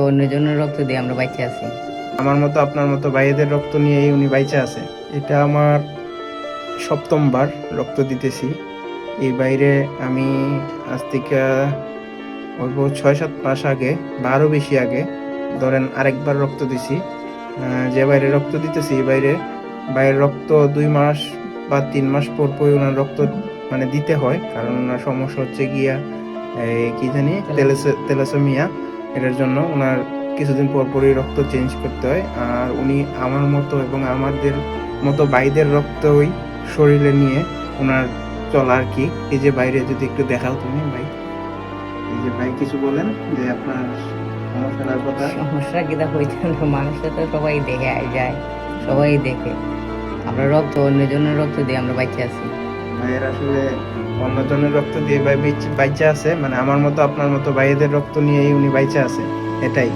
অন্যজনের রক্ত দিয়ে আমরা বাইচে আছি। আমার মতো আপনার মতো ভাইদের রক্ত নিয়েই উনি বাইচে আছে। এটা আমার সপ্তমবার রক্ত দিতেছি। এই বাইরে আমি আজ থেকে অল্প 6-7 মাস আগে বা আরো বেশি আগে ধরেন আরেকবার রক্ত দিছি। যে বাইরে রক্ত দিতেছি এই বাইরের রক্ত 2 মাস বা 3 মাস পর পর ওনার রক্ত মানে দিতে হয়, কারণ ওনার সমস্যা হচ্ছে গিয়া কি জানি তেলাসেমিয়া। এটার জন্য ওনার কিছুদিন পর পরই রক্ত চেঞ্জ করতে হয়। আর উনি আমার মতো এবং আমাদের মতো ভাইদের রক্তই শরীরে নিয়ে ওনার চলা আর কি। এই যে বাইরে যদি একটু দেখাও তুমি ভাই, এই যে ভাই কিছু বলেন যে আপনার সমস্যার কথা। সমস্যা কিনা হইতে মানুষটা তো সবাই দেখে যায়, সবাই দেখে আমরা অন্যজনের রক্ত দিয়ে আমরা বাইচে আছি। ভাইয়ের আসলে অন্যজনের রক্ত দিয়ে ভাই বাইচা আছে, মানে আমার মতো আপনার মতো ভাইদের রক্ত নিয়েই উনি বাইচা আছে, এটাই।